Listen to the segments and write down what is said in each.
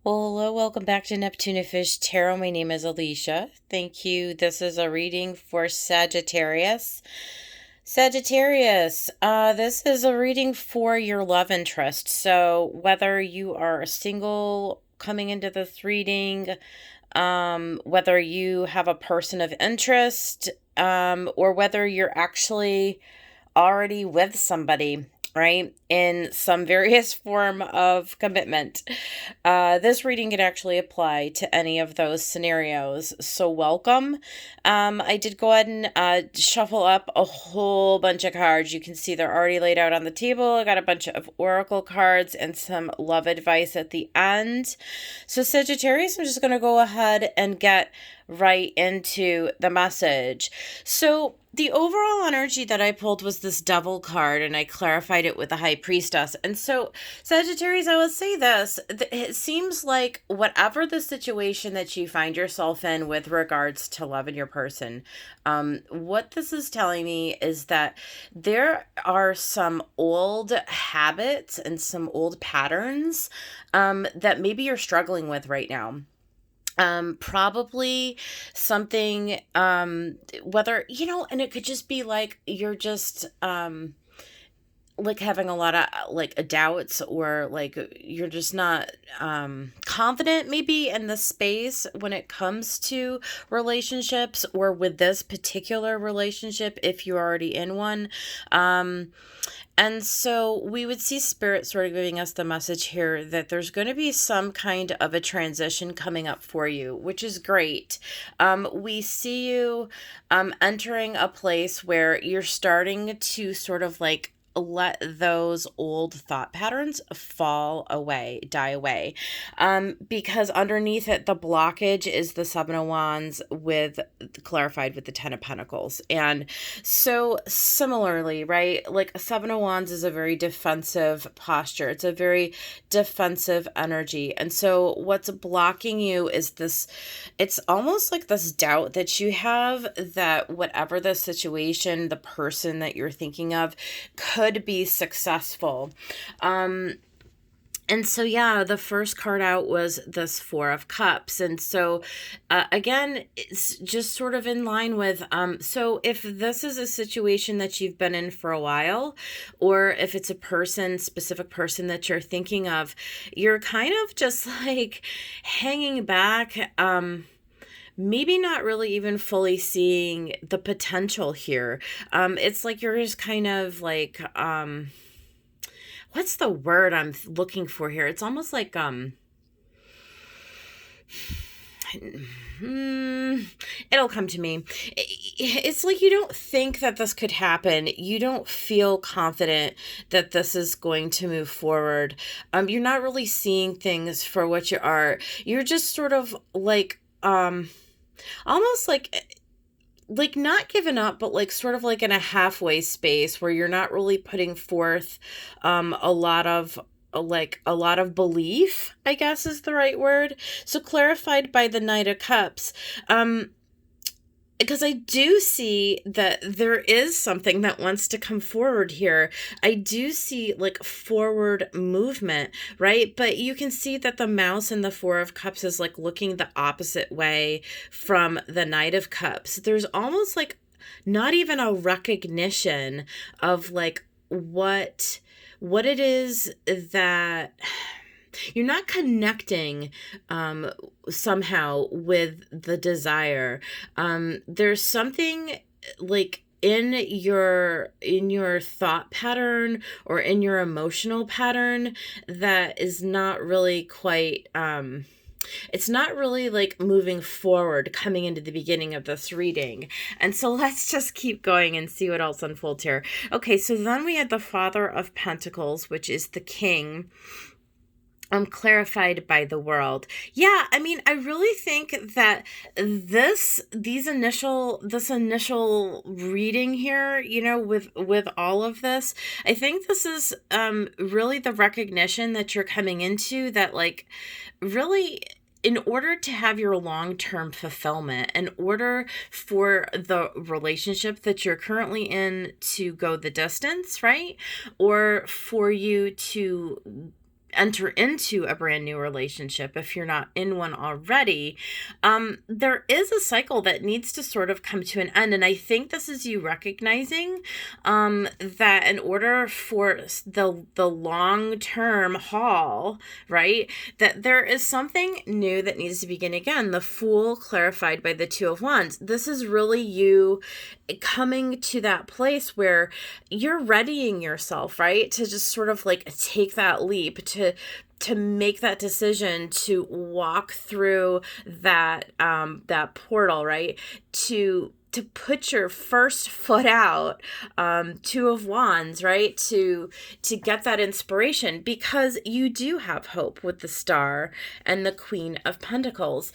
Well, hello, welcome back to Neptune Fish Tarot. My name is Alicia. Thank you. This is a reading for Sagittarius. Sagittarius, this is a reading for your love interest. So whether you are single coming into this reading, whether you have a person of interest, or whether you're actually already with somebody, right, in some various form of commitment. This reading can actually apply to any of those scenarios. So welcome. I did go ahead and shuffle up a whole bunch of cards. You can see they're already laid out on the table. I got a bunch of oracle cards and some love advice at the end. So Sagittarius, I'm just going to go ahead and get right into the message. So the overall energy that I pulled was this Devil card, and I clarified it with the High Priestess. And so, Sagittarius, I will say this. It seems like whatever the situation that you find yourself in with regards to loving your person, what this is telling me is that there are some old habits and some old patterns that maybe you're struggling with right now. Probably something, whether, and it could just be like you're just, like having a lot of like doubts, or like you're just not confident maybe in the space when it comes to relationships, or with this particular relationship if you're already in one. And so we would see Spirit sort of giving us the message here that there's going to be some kind of a transition coming up for you, which is great. We see you entering a place where you're starting to sort of like let those old thought patterns fall away, die away. Because underneath it, the blockage is the Seven of Wands with clarified with the Ten of Pentacles. And so similarly, right? Like a Seven of Wands is a very defensive posture. It's a very defensive energy. And so what's blocking you is this, it's almost like this doubt that you have that whatever the situation, the person that you're thinking of could be successful. And so, yeah, the first card out was this Four of Cups. And so, again, it's just sort of in line with, so if this is a situation that you've been in for a while, or if it's a specific person that you're thinking of, you're kind of just like hanging back, maybe not really even fully seeing the potential here. It's like you're just kind of like, what's the word I'm looking for here? It's almost like, it'll come to me. It's like you don't think that this could happen. You don't feel confident that this is going to move forward. You're not really seeing things for what you are. You're just sort of like, almost like not giving up, but like sort of like in a halfway space where you're not really putting forth a lot of belief, I guess is the right word. So clarified by the Knight of Cups. Because I do see that there is something that wants to come forward here. I do see like forward movement, right? But you can see that the mouse in the Four of Cups is like looking the opposite way from the Knight of Cups. There's almost like not even a recognition of like what it is that you're not connecting somehow with the desire. There's something like in your thought pattern or in your emotional pattern that is not really quite it's not really like moving forward coming into the beginning of this reading. And so let's just keep going and see what else unfolds here. Okay, so then we had the Father of Pentacles, which is the King. Clarified by the World. Yeah, I mean, I really think that this initial reading here, with all of this, I think this is really the recognition that you're coming into that, like, really, in order to have your long-term fulfillment, in order for the relationship that you're currently in to go the distance, right? Or for you to enter into a brand new relationship, if you're not in one already, there is a cycle that needs to sort of come to an end. And I think this is you recognizing that in order for the long-term haul, right, that there is something new that needs to begin again. The Fool clarified by the Two of Wands. This is really you coming to that place where you're readying yourself, right, to just sort of like take that leap, to make that decision, to walk through that that portal, right, to put your first foot out, Two of Wands, right, to get that inspiration, because you do have hope with the Star and the Queen of Pentacles.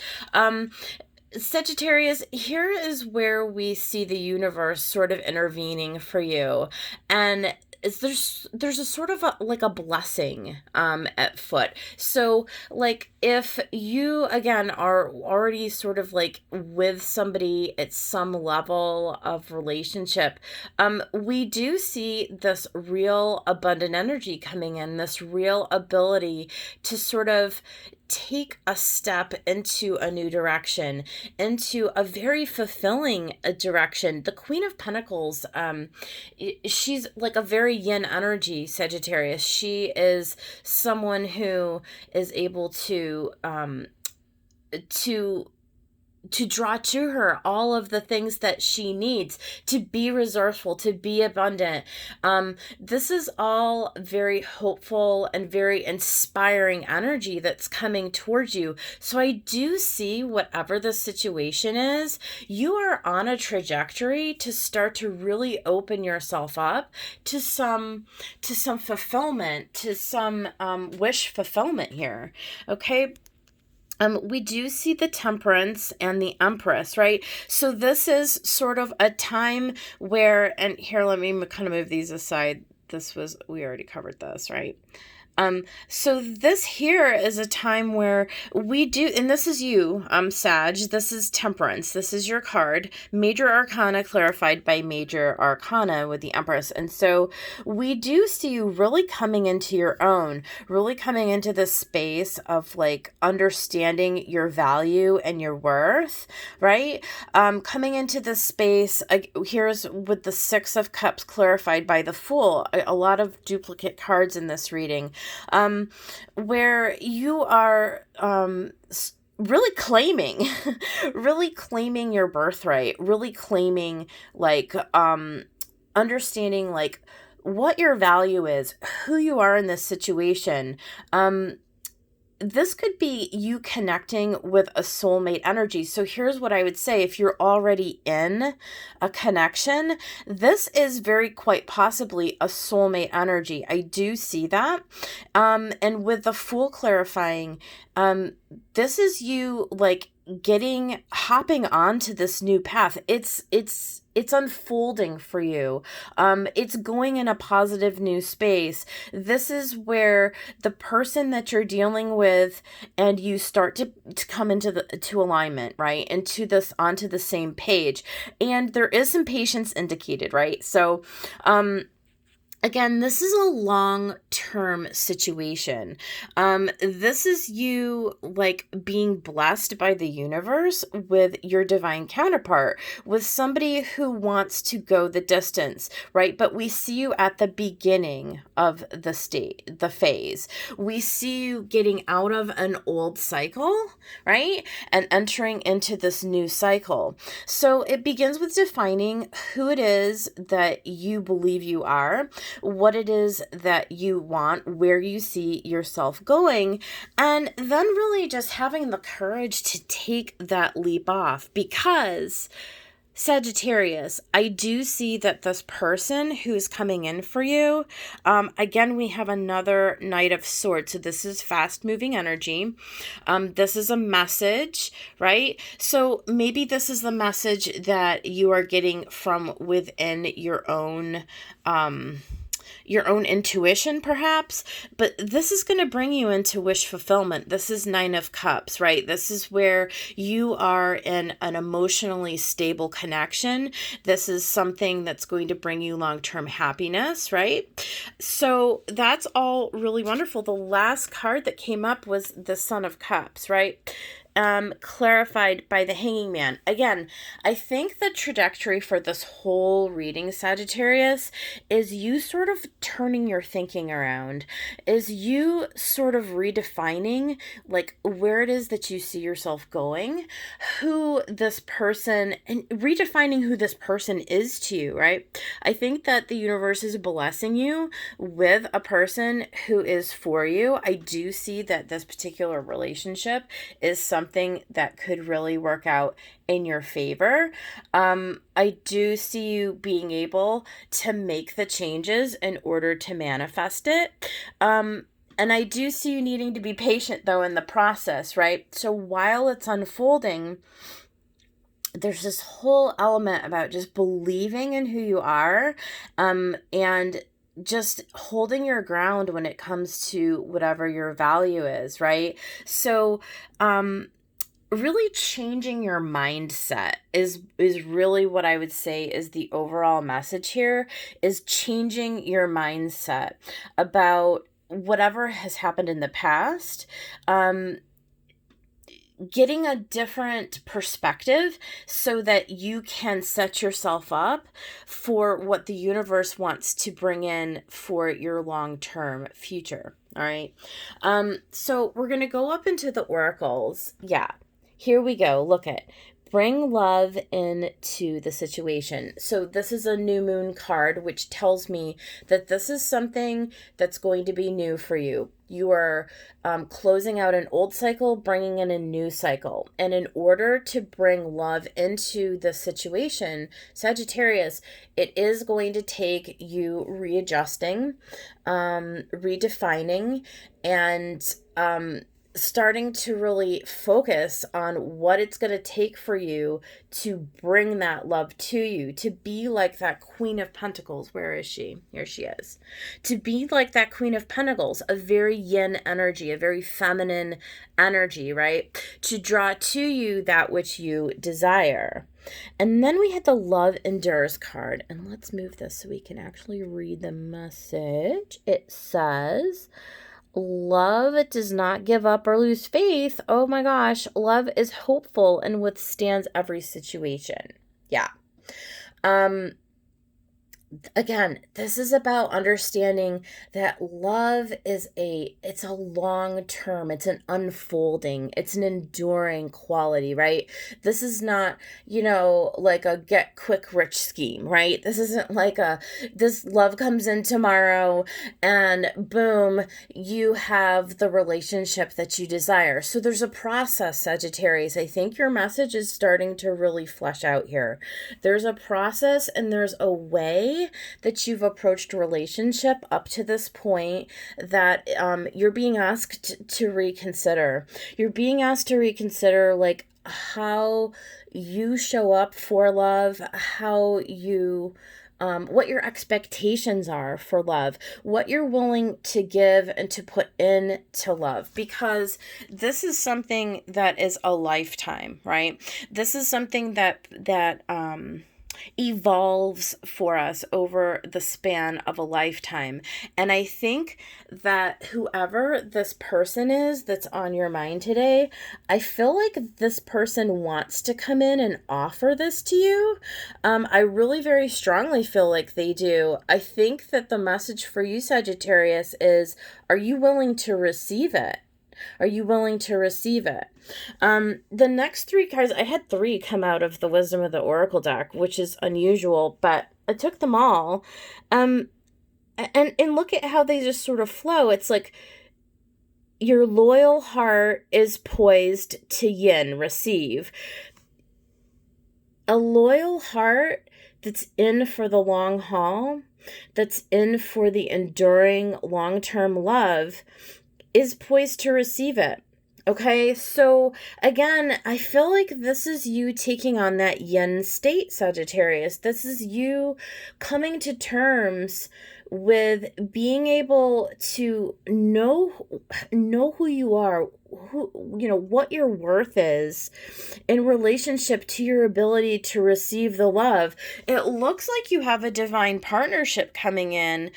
Sagittarius, here is where we see the universe sort of intervening for you, and there's a sort of like a blessing at foot. So like if you again are already sort of like with somebody at some level of relationship, we do see this real abundant energy coming in, this real ability to sort of take a step into a new direction, into a very fulfilling direction. The Queen of Pentacles, she's like a very yin energy, Sagittarius. She is someone who is able to draw to her all of the things that she needs to be resourceful, to be abundant. This is all very hopeful and very inspiring energy that's coming towards you. So I do see, whatever the situation is, you are on a trajectory to start to really open yourself up to some fulfillment, to some wish fulfillment here. Okay. We do see the Temperance and the Empress, right? So this is sort of a time where, and here, let me kind of move these aside. We already covered this, right? So this here is a time where we do, and this is you, Sag, this is Temperance, this is your card, Major Arcana clarified by Major Arcana with the Empress. And so we do see you really coming into your own, really coming into this space of like understanding your value and your worth, right? Coming into this space, here's with the Six of Cups clarified by the Fool, a lot of duplicate cards in this reading. Where you are really claiming your birthright, really claiming like understanding like what your value is, who you are in this situation. This could be you connecting with a soulmate energy. So here's what I would say. If you're already in a connection, this is very quite possibly a soulmate energy. I do see that. And with the Fool clarifying, this is you like hopping onto this new path. It's unfolding for you. It's going in a positive new space. This is where the person that you're dealing with and you start to come to alignment, right? Onto the same page. And there is some patience indicated, right? So, again, this is a long-term situation. This is you like being blessed by the universe with your divine counterpart, with somebody who wants to go the distance, right? But we see you at the beginning of the phase. We see you getting out of an old cycle, right? And entering into this new cycle. So it begins with defining who it is that you believe you are, what it is that you want, where you see yourself going, and then really just having the courage to take that leap off. Because Sagittarius, I do see that this person who's coming in for you, again, we have another Knight of Swords. So this is fast moving energy. This is a message, right? So maybe this is the message that you are getting from within your own, your own intuition, perhaps, but this is going to bring you into wish fulfillment. This is Nine of Cups, right? This is where you are in an emotionally stable connection. This is something that's going to bring you long-term happiness, right? So that's all really wonderful. The last card that came up was the Son of Cups, right? Clarified by the Hanging Man. Again, I think the trajectory for this whole reading, Sagittarius, is you sort of turning your thinking around, is you sort of redefining like where it is that you see yourself going, who this person, and redefining who this person is to you, right? I think that the universe is blessing you with a person who is for you. I do see that this particular relationship is something that could really work out in your favor. I do see you being able to make the changes in order to manifest it. And I do see you needing to be patient, though, in the process, right? So while it's unfolding, there's this whole element about just believing in who you are, and just holding your ground when it comes to whatever your value is, right? So, really changing your mindset is really what I would say is the overall message here, is changing your mindset about whatever has happened in the past, getting a different perspective so that you can set yourself up for what the universe wants to bring in for your long-term future. All right. So we're going to go up into the oracles. Yeah. Here we go. Look at bring love into the situation. So this is a new moon card, which tells me that this is something that's going to be new for you. You are closing out an old cycle, bringing in a new cycle. And in order to bring love into the situation, Sagittarius, it is going to take you readjusting, redefining, and starting to really focus on what it's going to take for you to bring that love to you, to be like that Queen of Pentacles. Where is she? Here she is. To be like that Queen of Pentacles, a very yin energy, a very feminine energy, right? To draw to you that which you desire. And then we had the Love Endures card. And let's move this so we can actually read the message. It says, love does not give up or lose faith. Oh my gosh. Love is hopeful and withstands every situation. Yeah. Again, this is about understanding that love is it's a long term, it's an unfolding, it's an enduring quality, right? This is not, like a get quick rich scheme, right? This isn't like this love comes in tomorrow and boom, you have the relationship that you desire. So there's a process, Sagittarius. I think your message is starting to really flesh out here. There's a process and there's a way that you've approached relationship up to this point that you're being asked to reconsider. You're being asked to reconsider like how you show up for love, how you what your expectations are for love, what you're willing to give and to put into love, because this is something that is a lifetime, right? This is something that evolves for us over the span of a lifetime. And I think that whoever this person is that's on your mind today, I feel like this person wants to come in and offer this to you. I really very strongly feel like they do. I think that the message for you, Sagittarius, is, are you willing to receive it? Are you willing to receive it? The next three cards, I had 3 come out of the Wisdom of the Oracle deck, which is unusual, but I took them all. And look at how they just sort of flow. It's like your loyal heart is poised to yin, receive. A loyal heart that's in for the long haul, that's in for the enduring long-term love, is poised to receive it. Okay, so again, I feel like this is you taking on that yin state, Sagittarius. This is you coming to terms with being able to know who you are, who what your worth is in relationship to your ability to receive the love. It looks like you have a divine partnership coming in.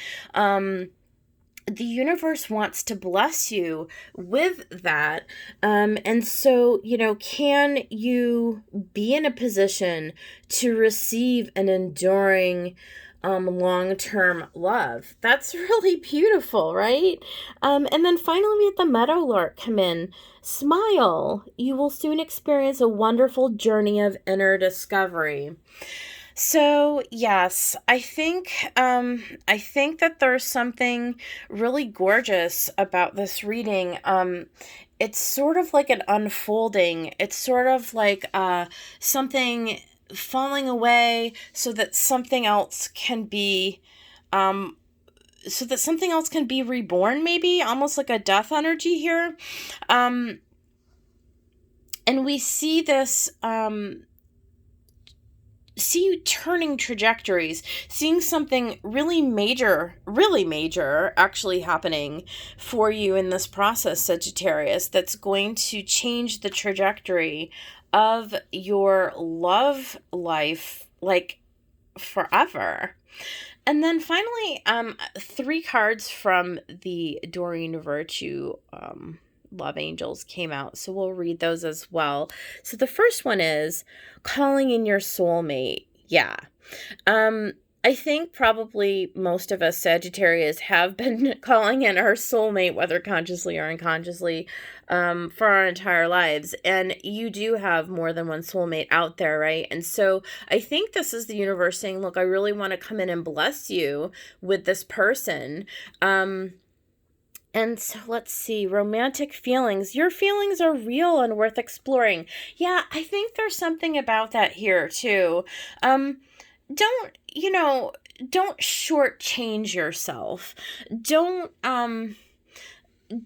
The universe wants to bless you with that. And so, can you be in a position to receive an enduring, long-term love? That's really beautiful, right? And then finally, we had the meadowlark come in. Smile. You will soon experience a wonderful journey of inner discovery. So, yes, I think that there's something really gorgeous about this reading. It's sort of like an unfolding. It's sort of like something falling away so that something else can be reborn, maybe almost like a death energy here. And we see this see you turning trajectories, seeing something really major actually happening for you in this process, Sagittarius, that's going to change the trajectory of your love life, like, forever. And then finally, 3 cards from the Doreen Virtue Love Angels came out, so we'll read those as well. So the first one is calling in your soulmate. Yeah. I think probably most of us Sagittarius have been calling in our soulmate, whether consciously or unconsciously, for our entire lives. And you do have more than one soulmate out there, right? And so I think this is the universe saying, look, I really want to come in and bless you with this person. And so let's see, romantic feelings. Your feelings are real and worth exploring. Yeah, I think there's something about that here too. Don't, don't shortchange yourself.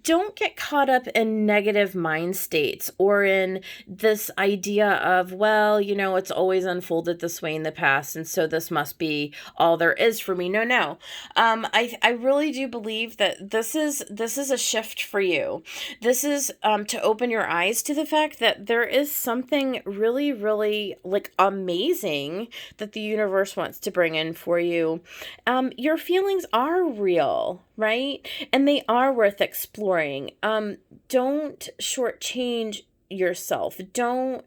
Don't get caught up in negative mind states or in this idea of, well, it's always unfolded this way in the past, and so this must be all there is for me. No. I really do believe that this is a shift for you. This is to open your eyes to the fact that there is something really, really, like, amazing that the universe wants to bring in for you. Your feelings are real, right? And they are worth exploring. Don't shortchange yourself. Don't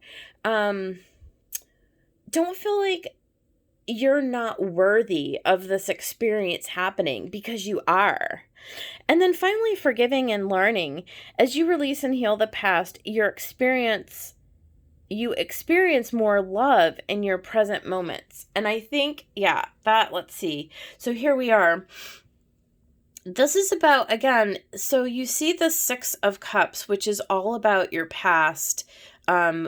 feel like you're not worthy of this experience happening, because you are. And then finally, forgiving and learning. As you release and heal the past, you experience more love in your present moments. And I think, let's see. So here we are. This is about, again, so you see the 6 of Cups, which is all about your past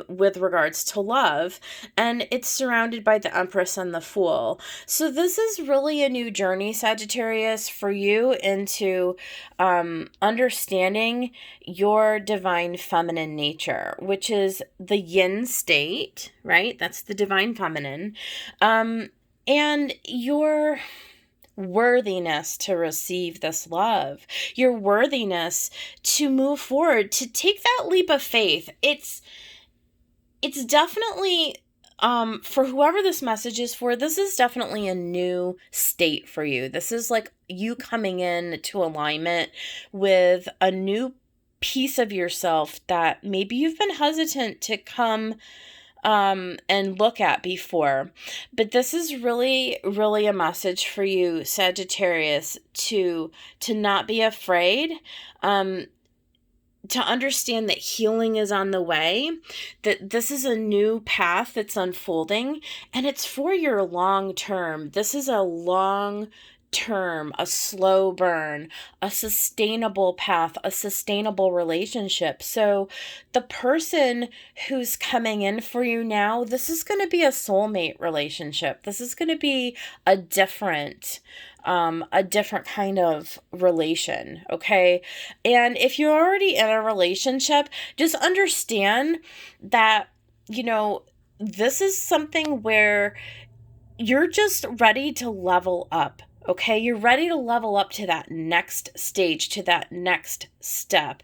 with regards to love, and it's surrounded by the Empress and the Fool. So this is really a new journey, Sagittarius, for you into understanding your divine feminine nature, which is the yin state, right? That's the divine feminine. And your worthiness to receive this love, your worthiness to move forward, to take that leap of faith. It's definitely, for whoever this message is for, this is definitely a new state for you. This is like you coming in to alignment with a new piece of yourself that maybe you've been hesitant to come and look at before. But this is really, really a message for you, Sagittarius, to not be afraid, to understand that healing is on the way, that this is a new path that's unfolding, and it's for your long term. This is a long term, a slow burn, a sustainable path, a sustainable relationship. So the person who's coming in for you now, this is going to be a soulmate relationship. This is going to be a different kind of relation. Okay. And if you're already in a relationship, just understand that, this is something where you're just ready to level up. Okay, you're ready to level up to that next stage, to that next step.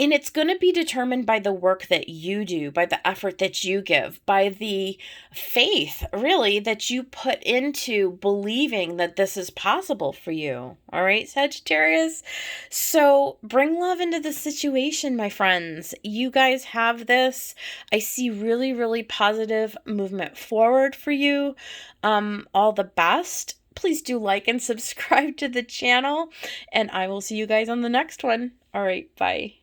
And it's going to be determined by the work that you do, by the effort that you give, by the faith, really, that you put into believing that this is possible for you. All right, Sagittarius? So bring love into the situation, my friends. You guys have this. I see really, really positive movement forward for you. All the best. Please do like and subscribe to the channel, and I will see you guys on the next one. All right, bye.